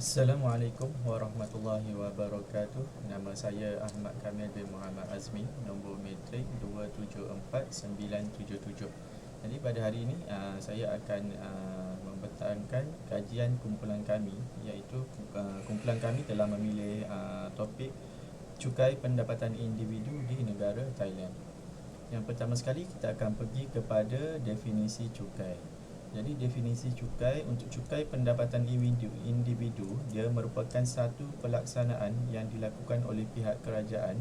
Assalamualaikum warahmatullahi wabarakatuh. Nama saya Ahmad Kamil bin Muhammad Azmi, nombor metrik 274-977. Jadi pada hari ini saya akan membentangkan kajian kumpulan kami, iaitu kumpulan kami telah memilih topik cukai pendapatan individu di negara Thailand. Yang pertama sekali kita akan pergi kepada definisi cukai. Jadi definisi cukai, untuk cukai pendapatan individu, dia merupakan satu pelaksanaan yang dilakukan oleh pihak kerajaan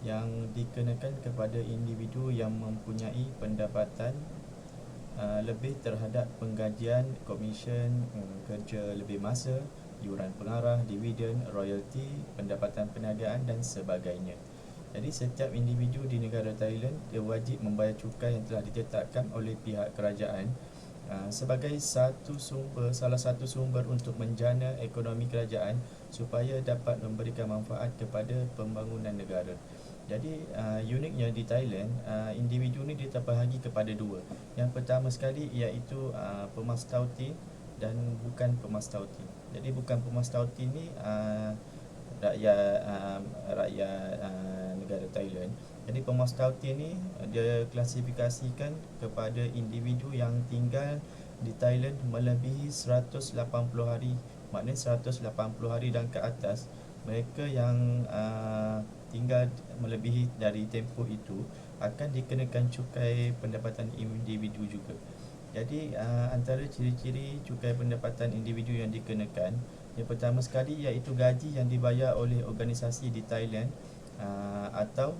yang dikenakan kepada individu yang mempunyai pendapatan lebih terhadap penggajian, komisen, kerja lebih masa, iuran pengarah, dividen, royalti, pendapatan perniagaan dan sebagainya. Jadi setiap individu di negara Thailand dia wajib membayar cukai yang telah ditetapkan oleh pihak kerajaan sebagai salah satu sumber untuk menjana ekonomi kerajaan supaya dapat memberikan manfaat kepada pembangunan negara. Jadi uniknya di Thailand, individu ni dia terbahagi kepada dua. Yang pertama sekali iaitu pemastautin dan bukan pemastautin. Jadi bukan pemastautin ni rakyat negara Thailand. Jadi pemastautin ni dia klasifikasikan kepada individu yang tinggal di Thailand melebihi 180 hari. Maknanya 180 hari dan ke atas, mereka yang tinggal melebihi dari tempoh itu akan dikenakan cukai pendapatan individu juga. Jadi antara ciri-ciri cukai pendapatan individu yang dikenakan, yang pertama sekali iaitu gaji yang dibayar oleh organisasi di Thailand atau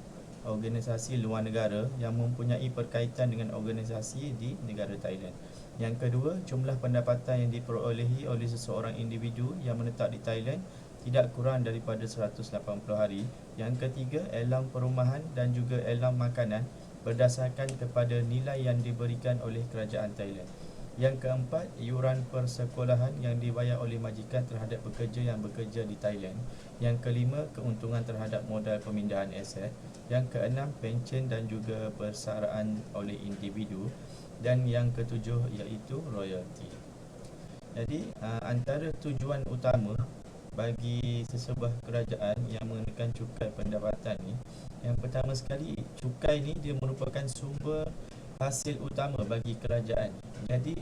organisasi luar negara yang mempunyai berkaitan dengan organisasi di negara Thailand. Yang kedua, jumlah pendapatan yang diperolehi oleh seseorang individu yang menetap di Thailand tidak kurang daripada 180 hari. Yang ketiga, elang perumahan dan juga elang makanan berdasarkan kepada nilai yang diberikan oleh kerajaan Thailand. Yang keempat, iuran persekolahan yang dibayar oleh majikan terhadap pekerja yang bekerja di Thailand. Yang kelima, keuntungan terhadap modal pemindahan aset. Yang keenam, pencen dan juga persaraan oleh individu. Dan yang ketujuh iaitu royalti. Jadi antara tujuan utama bagi sesebuah kerajaan yang mengenakan cukai pendapatan ni, yang pertama sekali, cukai ni dia merupakan sumber hasil utama bagi kerajaan. Jadi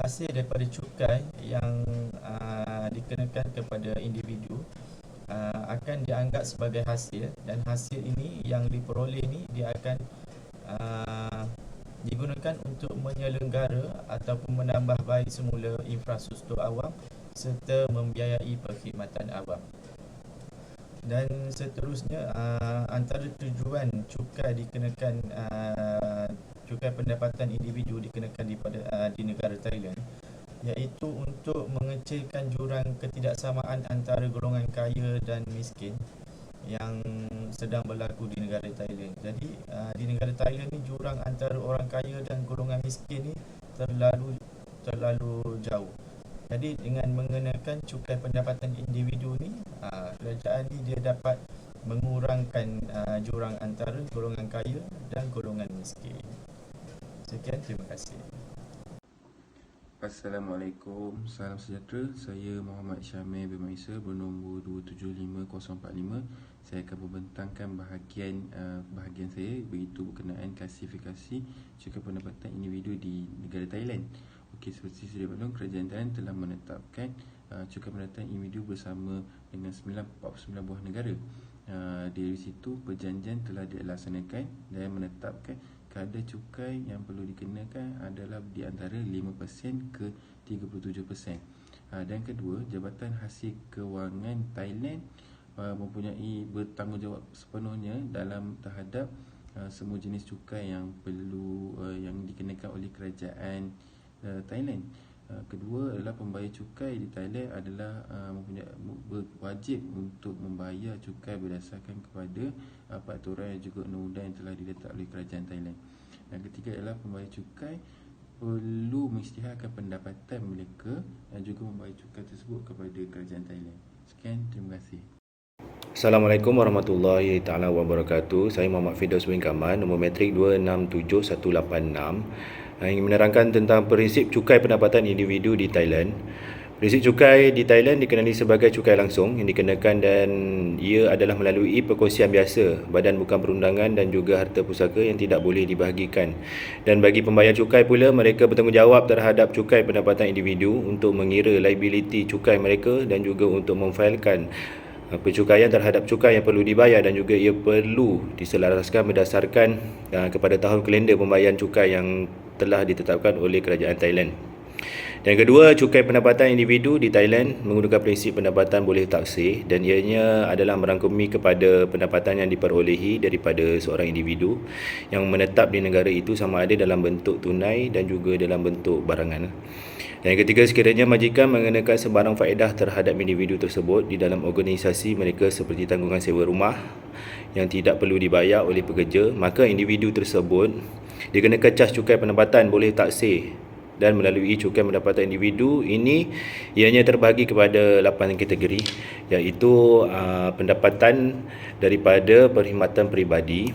hasil daripada cukai yang dikenakan kepada individu akan dianggap sebagai hasil, dan hasil ini yang diperoleh ni dia akan digunakan untuk menyelenggara ataupun menambah baik semula infrastruktur awam serta membiayai perkhidmatan awam. Dan seterusnya, antara tujuan cukai dikenakan cukai pendapatan individu dikenakan di negara Thailand, iaitu untuk mengecilkan jurang ketidaksamaan antara golongan kaya dan miskin yang sedang berlaku di negara Thailand. Jadi di negara Thailand ni jurang antara orang kaya dan golongan miskin ni terlalu jauh. Jadi dengan mengenakan cukai pendapatan individu ni, kerajaan ni dia dapat mengurangkan jurang antara golongan kaya dan golongan miskin. Sekian, terima kasih. Assalamualaikum, salam sejahtera. Saya Muhammad Syamil bin Maisa, bernombor 275045. Saya akan membentangkan bahagian saya, iaitu berkenaan klasifikasi cukai pendapatan individu di negara Thailand. Okey, seperti sedia maklum, kerajaan Thailand telah menetapkan cukai pendapatan individu bersama dengan 49 buah negara. Dari situ perjanjian telah dilaksanakan dan menetapkan kadar cukai yang perlu dikenakan adalah di antara 5% ke 37%. Dan kedua, Jabatan Hasil Kewangan Thailand mempunyai bertanggungjawab sepenuhnya dalam terhadap semua jenis cukai yang perlu yang dikenakan oleh kerajaan Thailand. Kedua adalah pembayar cukai di Thailand adalah wajib untuk membayar cukai berdasarkan kepada peraturan dan juga undang-undang yang telah diletak oleh kerajaan Thailand. Dan ketiga adalah pembayar cukai perlu mengisytiharkan pendapatan mereka dan juga membayar cukai tersebut kepada kerajaan Thailand. Sekian, terima kasih. Assalamualaikum warahmatullahi taala wabarakatuh. Saya Muhammad Firdaus bin Kamal, nombor metrik 267186, ingin menerangkan tentang prinsip cukai pendapatan individu di Thailand. Prinsip cukai di Thailand dikenali sebagai cukai langsung yang dikenakan dan ia adalah melalui perkongsian biasa, badan bukan perundangan dan juga harta pusaka yang tidak boleh dibahagikan. Dan bagi pembayar cukai pula, mereka bertanggungjawab terhadap cukai pendapatan individu untuk mengira liability cukai mereka dan juga untuk memfailkan pencukaian terhadap cukai yang perlu dibayar, dan juga ia perlu diselaraskan berdasarkan kepada tahun kalender pembayaran cukai yang telah ditetapkan oleh kerajaan Thailand. Dan kedua, cukai pendapatan individu di Thailand menggunakan prinsip pendapatan boleh taksir, dan ianya adalah merangkumi kepada pendapatan yang diperolehi daripada seorang individu yang menetap di negara itu, sama ada dalam bentuk tunai dan juga dalam bentuk barangan. Dan yang ketiga, sekiranya majikan mengenakan sebarang faedah terhadap individu tersebut di dalam organisasi mereka seperti tanggungan sewa rumah yang tidak perlu dibayar oleh pekerja, maka individu tersebut dikenakan cas cukai pendapatan boleh taksir. Dan melalui cukai pendapatan individu ini, ianya terbahagi kepada 8 kategori, iaitu pendapatan daripada perkhidmatan peribadi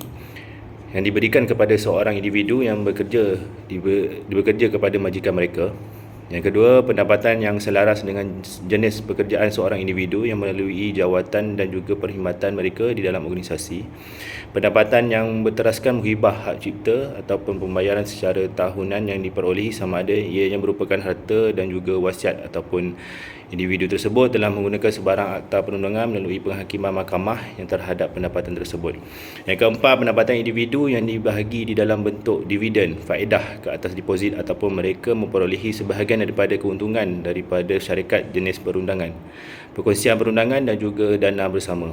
yang diberikan kepada seorang individu yang bekerja kepada majikan mereka. Yang kedua, pendapatan yang selaras dengan jenis pekerjaan seorang individu yang melalui jawatan dan juga perkhidmatan mereka di dalam organisasi. Pendapatan yang berteraskan menghibah hak cipta ataupun pembayaran secara tahunan yang diperolehi, sama ada ianya merupakan harta dan juga wasiat ataupun individu tersebut telah menggunakan sebarang akta perundangan melalui penghakiman mahkamah yang terhadap pendapatan tersebut. Yang keempat, pendapatan individu yang dibahagi di dalam bentuk dividen, faedah ke atas deposit ataupun mereka memperolehi sebahagian daripada keuntungan daripada syarikat jenis perundangan, perkongsian perundangan dan juga dana bersama.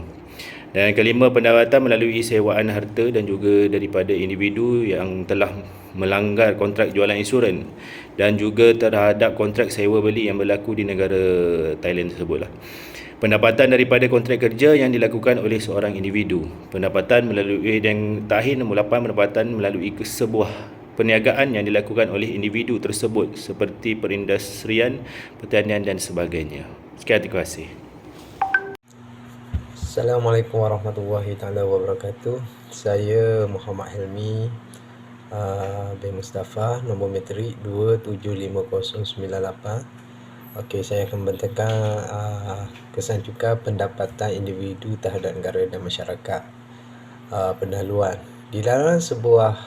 Dan yang kelima, pendapatan melalui sewaan harta dan juga daripada individu yang telah melanggar kontrak jualan insurans dan juga terhadap kontrak sewa beli yang berlaku di negara Thailand tersebutlah. Pendapatan daripada kontrak kerja yang dilakukan oleh seorang individu. Pendapatan melalui, dan terakhir nombor 8, pendapatan melalui sebuah perniagaan yang dilakukan oleh individu tersebut seperti perindustrian, pertanian dan sebagainya. Sekian, terima kasih. Assalamualaikum warahmatullahi taala wabarakatuh. Saya Muhammad Helmi bin Mustafa, nombor metrik 275098. Okey, saya akan membentangkan kesan cukai pendapatan individu terhadap negara dan masyarakat. Pendahuluan. Di dalam sebuah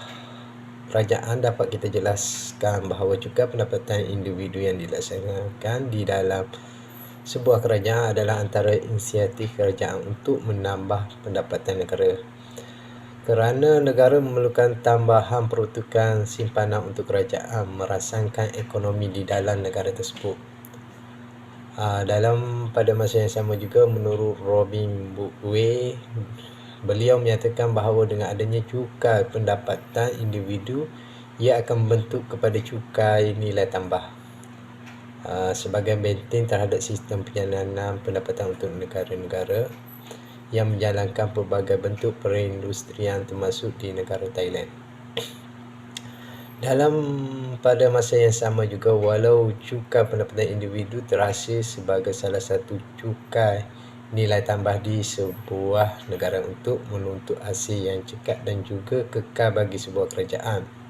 kerajaan dapat kita jelaskan bahawa cukai pendapatan individu yang dilaksanakan di dalam sebuah kerajaan adalah antara inisiatif kerajaan untuk menambah pendapatan negara. Kerana negara memerlukan tambahan peruntukan simpanan untuk kerajaan merangsangkan ekonomi di dalam negara tersebut. Pada masa yang sama juga, menurut Robin Bukwe, beliau menyatakan bahawa dengan adanya cukai pendapatan individu, ia akan membentuk kepada cukai nilai tambah sebagai benteng terhadap sistem penyalanan pendapatan untuk negara-negara yang menjalankan pelbagai bentuk perindustrian termasuk di negara Thailand. Pada masa yang sama juga, walau cukai pendapatan individu terasa sebagai salah satu cukai nilai tambah di sebuah negara untuk menuntut hasil yang cekat dan juga kekal bagi sebuah kerajaan,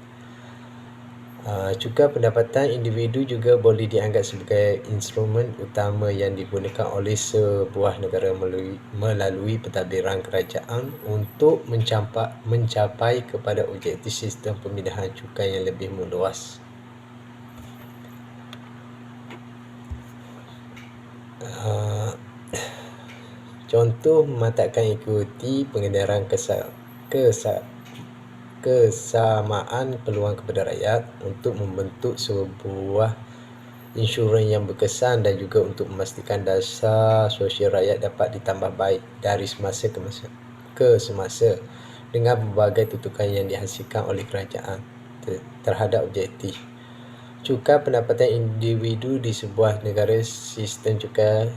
cukai pendapatan individu juga boleh dianggap sebagai instrumen utama yang digunakan oleh sebuah negara melalui pentadbiran kerajaan untuk mencapai kepada objektif sistem pemindahan cukai yang lebih meluas. Contoh memantapkan ikuti pengedaran kesamaan peluang kepada rakyat untuk membentuk sebuah insurans yang berkesan dan juga untuk memastikan dasar sosial rakyat dapat ditambah baik dari semasa ke semasa dengan berbagai tutukan yang dihasilkan oleh kerajaan terhadap objektif. Cukai pendapatan individu di sebuah negara, sistem cukai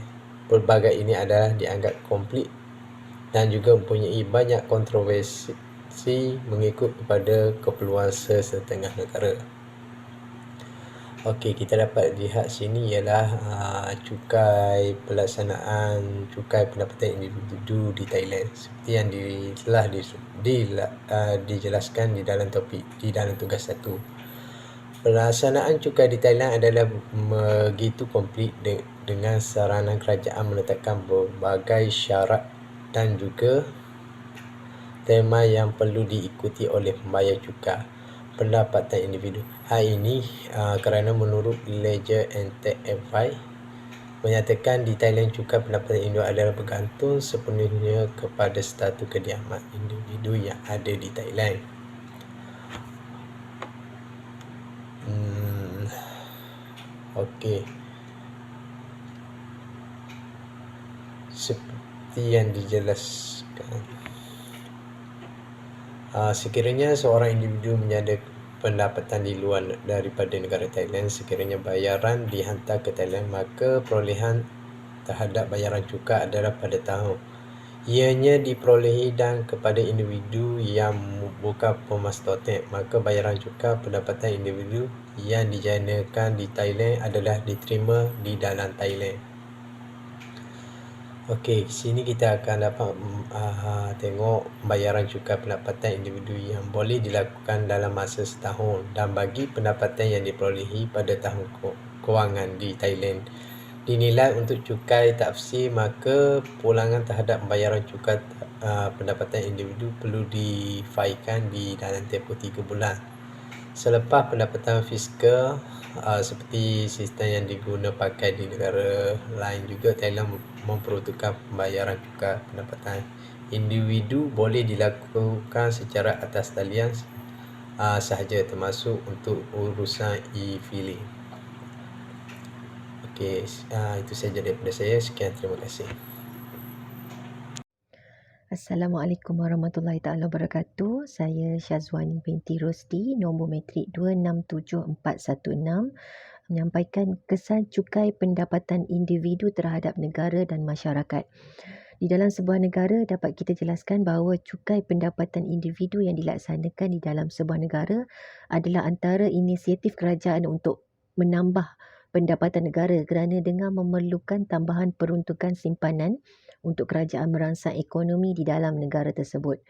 pelbagai ini adalah dianggap komplit dan juga mempunyai banyak kontroversi mengikut kepada keperluan sesetengah negara. Okey, kita dapat lihat sini ialah cukai pelaksanaan cukai pendapatan individu di Thailand seperti yang telah dijelaskan di dalam topik, di dalam tugas 1. Pelaksanaan cukai di Thailand adalah begitu komplit dengan saranan kerajaan meletakkan berbagai syarat dan juga tema yang perlu diikuti oleh pembayar cukai pendapatan individu. Hal ini kerana menurut Ledger and Tax Advice menyatakan di Thailand cukai pendapatan individu adalah bergantung sepenuhnya kepada status kediaman individu yang ada di Thailand. Okey. Seperti yang dijelaskan. Sekiranya seorang individu menyada pendapatan di luar daripada negara Thailand, sekiranya bayaran dihantar ke Thailand, maka perolehan terhadap bayaran cukai adalah pada tahun ianya diperolehi dan kepada individu yang bukan pemastok, maka bayaran cukai pendapatan individu yang dijanakan di Thailand adalah diterima di dalam Thailand. Okey, sini kita akan dapat tengok bayaran cukai pendapatan individu yang boleh dilakukan dalam masa setahun dan bagi pendapatan yang diperolehi pada tahun kewangan di Thailand dinilai untuk cukai tafsir, maka pulangan terhadap pembayaran cukai pendapatan individu perlu difailkan di dalam tempoh 3 bulan selepas pendapatan fiskal. Seperti sistem yang digunakan pakai di negara lain juga, Thailand memperuntukkan pembayaran cukai pendapatan individu boleh dilakukan secara atas talian sahaja, termasuk untuk urusan e-filing. Okey, itu saja daripada saya. Sekian, terima kasih. Assalamualaikum warahmatullahi taala wabarakatuh. Saya Syazwani binti Rosdi, nombor matrik 267416, menyampaikan kesan cukai pendapatan individu terhadap negara dan masyarakat. Di dalam sebuah negara dapat kita jelaskan bahawa cukai pendapatan individu yang dilaksanakan di dalam sebuah negara adalah antara inisiatif kerajaan untuk menambah pendapatan negara kerana dengan memerlukan tambahan peruntukan simpanan untuk kerajaan merangsang ekonomi di dalam negara tersebut.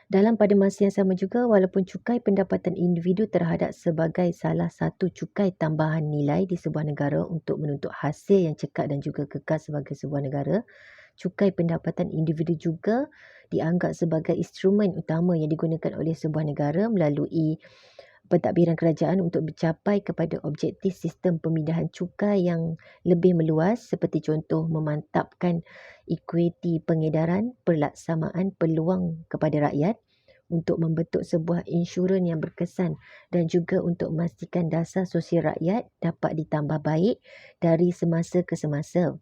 Dalam pada masa yang sama juga, walaupun cukai pendapatan individu terhadap sebagai salah satu cukai tambahan nilai di sebuah negara untuk menuntut hasil yang cekap dan juga kekal sebagai sebuah negara, cukai pendapatan individu juga dianggap sebagai instrumen utama yang digunakan oleh sebuah negara melalui pentadbiran kerajaan untuk mencapai kepada objektif sistem pemindahan cukai yang lebih meluas, seperti contoh memantapkan ekuiti pengedaran, pelaksanaan peluang kepada rakyat, untuk membentuk sebuah insurans yang berkesan dan juga untuk memastikan dasar sosial rakyat dapat ditambah baik dari semasa ke semasa.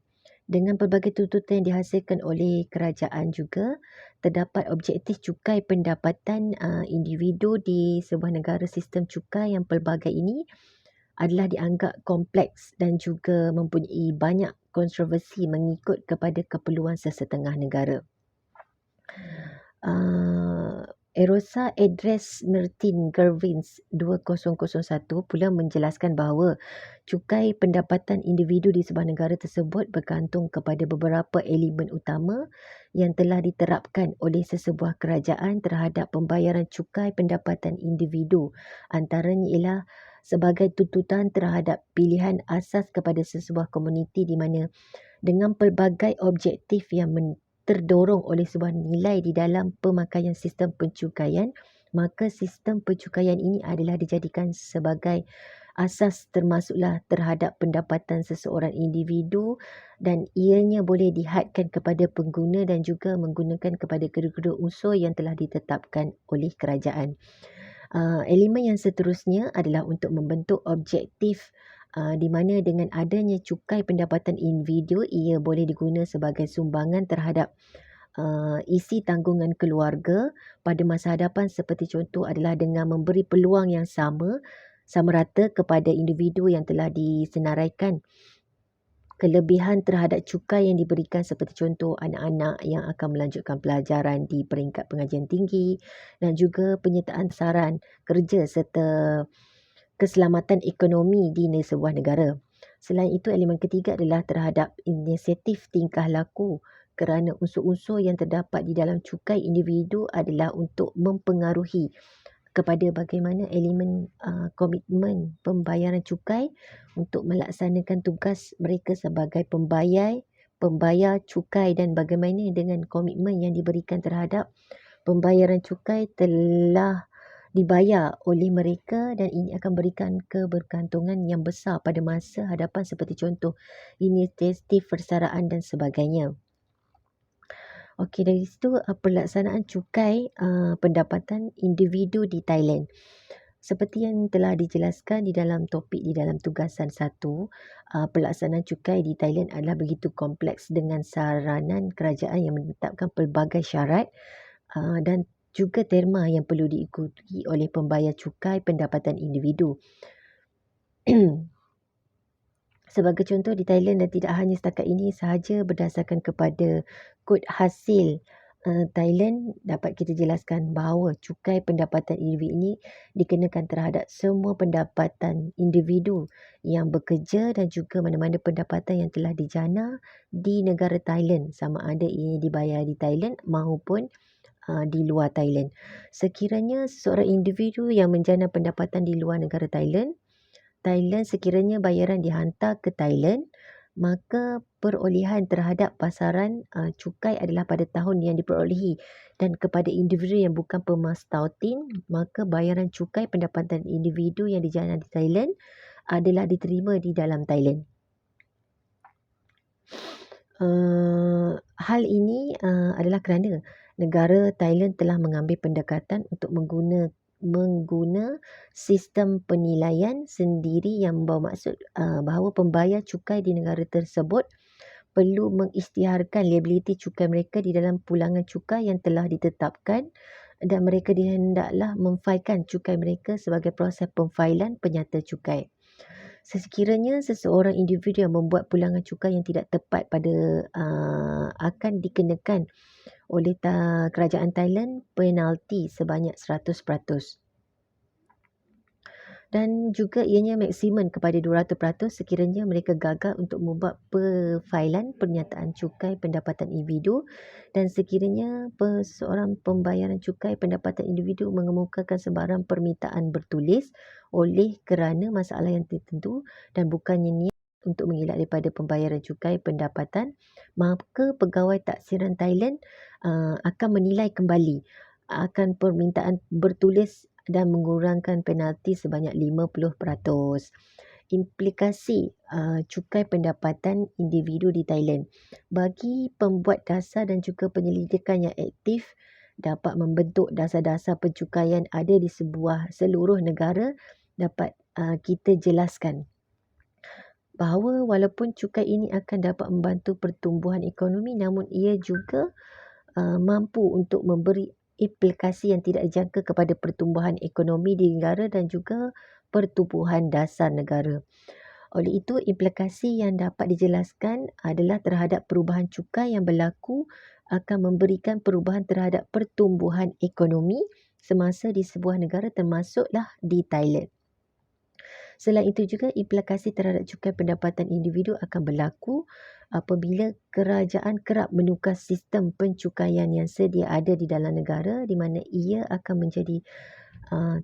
Dengan pelbagai tuntutan yang dihasilkan oleh kerajaan juga, terdapat objektif cukai pendapatan individu di sebuah negara. Sistem cukai yang pelbagai ini adalah dianggap kompleks dan juga mempunyai banyak kontroversi mengikut kepada keperluan sesetengah negara. Erosa Address Martin Gervins 2001 pula menjelaskan bahawa cukai pendapatan individu di sebuah negara tersebut bergantung kepada beberapa elemen utama yang telah diterapkan oleh sesebuah kerajaan terhadap pembayaran cukai pendapatan individu. Antaranya ialah sebagai tuntutan terhadap pilihan asas kepada sesebuah komuniti di mana dengan pelbagai objektif yang terdorong oleh sebuah nilai di dalam pemakaian sistem pencukaian, maka sistem pencukaian ini adalah dijadikan sebagai asas termasuklah terhadap pendapatan seseorang individu dan ianya boleh dihadkan kepada pengguna dan juga menggunakan kepada kedua-dua unsur yang telah ditetapkan oleh kerajaan. Elemen yang seterusnya adalah untuk membentuk objektif di mana dengan adanya cukai pendapatan individu, ia boleh digunakan sebagai sumbangan terhadap isi tanggungan keluarga pada masa hadapan, seperti contoh adalah dengan memberi peluang yang sama rata kepada individu yang telah disenaraikan kelebihan terhadap cukai yang diberikan, seperti contoh anak-anak yang akan melanjutkan pelajaran di peringkat pengajian tinggi dan juga penyertaan saran kerja serta keselamatan ekonomi di sebuah negara. Selain itu, elemen ketiga adalah terhadap inisiatif tingkah laku, kerana unsur-unsur yang terdapat di dalam cukai individu adalah untuk mempengaruhi kepada bagaimana elemen komitmen pembayaran cukai untuk melaksanakan tugas mereka sebagai pembayar cukai dan bagaimana dengan komitmen yang diberikan terhadap pembayaran cukai telah dibayar oleh mereka, dan ini akan berikan kebergantungan yang besar pada masa hadapan seperti contoh inisiatif persaraan dan sebagainya. Okey, dari situ pelaksanaan cukai pendapatan individu di Thailand. Seperti yang telah dijelaskan di dalam topik di dalam tugasan 1, pelaksanaan cukai di Thailand adalah begitu kompleks dengan saranan kerajaan yang menetapkan pelbagai syarat dan juga terma yang perlu diikuti oleh pembayar cukai pendapatan individu. Sebagai contoh, di Thailand dan tidak hanya setakat ini sahaja, berdasarkan kepada kod hasil Thailand, dapat kita jelaskan bahawa cukai pendapatan individu ini dikenakan terhadap semua pendapatan individu yang bekerja dan juga mana-mana pendapatan yang telah dijana di negara Thailand, sama ada ia dibayar di Thailand maupun di luar Thailand. Sekiranya seseorang individu yang menjana pendapatan di luar negara Thailand, sekiranya bayaran dihantar ke Thailand, maka perolehan terhadap pasaran cukai adalah pada tahun yang diperolehi, dan kepada individu yang bukan pemastautin, maka bayaran cukai pendapatan individu yang dijana di Thailand adalah diterima di dalam Thailand. Hal ini adalah kerana negara Thailand telah mengambil pendekatan untuk mengguna sistem penilaian sendiri yang membawa maksud bahawa pembayar cukai di negara tersebut perlu mengisytiharkan liabiliti cukai mereka di dalam pulangan cukai yang telah ditetapkan, dan mereka dihendaklah memfailkan cukai mereka sebagai proses pemfailan penyata cukai. Sekiranya seseorang individu yang membuat pulangan cukai yang tidak tepat akan dikenakan oleh kerajaan Thailand penalti sebanyak 100%. Dan juga ianya maksimum kepada 200% sekiranya mereka gagal untuk membuat perfailan pernyataan cukai pendapatan individu, dan sekiranya seorang pembayaran cukai pendapatan individu mengemukakan sebarang permintaan bertulis oleh kerana masalah yang tertentu dan bukannya niat untuk mengelak daripada pembayaran cukai pendapatan, maka pegawai taksiran Thailand akan menilai kembali akan permintaan bertulis dan mengurangkan penalti sebanyak 50%. Implikasi cukai pendapatan individu di Thailand. Bagi pembuat dasar dan juga penyelidikan yang aktif, dapat membentuk dasar-dasar pencukaian ada di seluruh negara, dapat kita jelaskan bahawa walaupun cukai ini akan dapat membantu pertumbuhan ekonomi, namun ia juga mampu untuk memberi implikasi yang tidak dijangka kepada pertumbuhan ekonomi di negara dan juga pertumbuhan dasar negara. Oleh itu, implikasi yang dapat dijelaskan adalah terhadap perubahan cukai yang berlaku akan memberikan perubahan terhadap pertumbuhan ekonomi semasa di sebuah negara, termasuklah di Thailand. Selain itu juga, implikasi terhadap cukai pendapatan individu akan berlaku apabila kerajaan kerap menukar sistem pencukaian yang sedia ada di dalam negara, di mana ia akan menjadi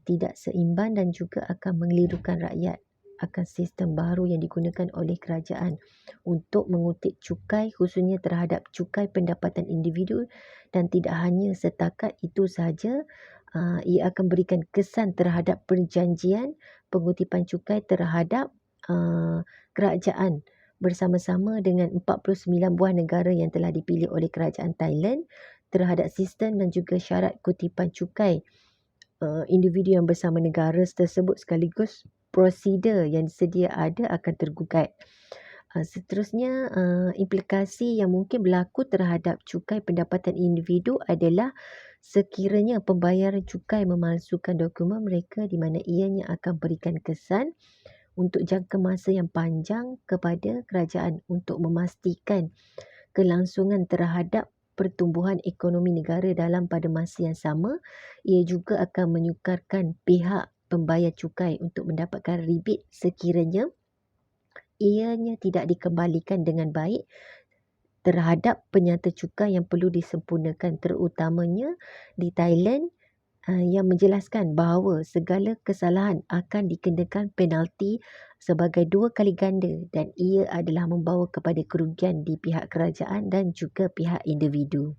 tidak seimbang dan juga akan mengelirukan rakyat akan sistem baru yang digunakan oleh kerajaan untuk mengutip cukai, khususnya terhadap cukai pendapatan individu. Dan tidak hanya setakat itu sahaja, ia akan berikan kesan terhadap perjanjian pengutipan cukai terhadap kerajaan bersama-sama dengan 49 buah negara yang telah dipilih oleh kerajaan Thailand terhadap sistem dan juga syarat kutipan cukai individu yang bersama negara tersebut, sekaligus prosedur yang sedia ada akan tergugat. Seterusnya, implikasi yang mungkin berlaku terhadap cukai pendapatan individu adalah sekiranya pembayaran cukai memalsukan dokumen mereka, di mana ianya akan berikan kesan untuk jangka masa yang panjang kepada kerajaan untuk memastikan kelangsungan terhadap pertumbuhan ekonomi negara dalam pada masa yang sama. Ia juga akan menyukarkan pihak pembayar cukai untuk mendapatkan rebit sekiranya ianya tidak dikembalikan dengan baik terhadap penyata cukai yang perlu disempurnakan, terutamanya di Thailand. yang menjelaskan bahawa segala kesalahan akan dikenakan penalti sebagai 2 kali ganda dan ia adalah membawa kepada kerugian di pihak kerajaan dan juga pihak individu.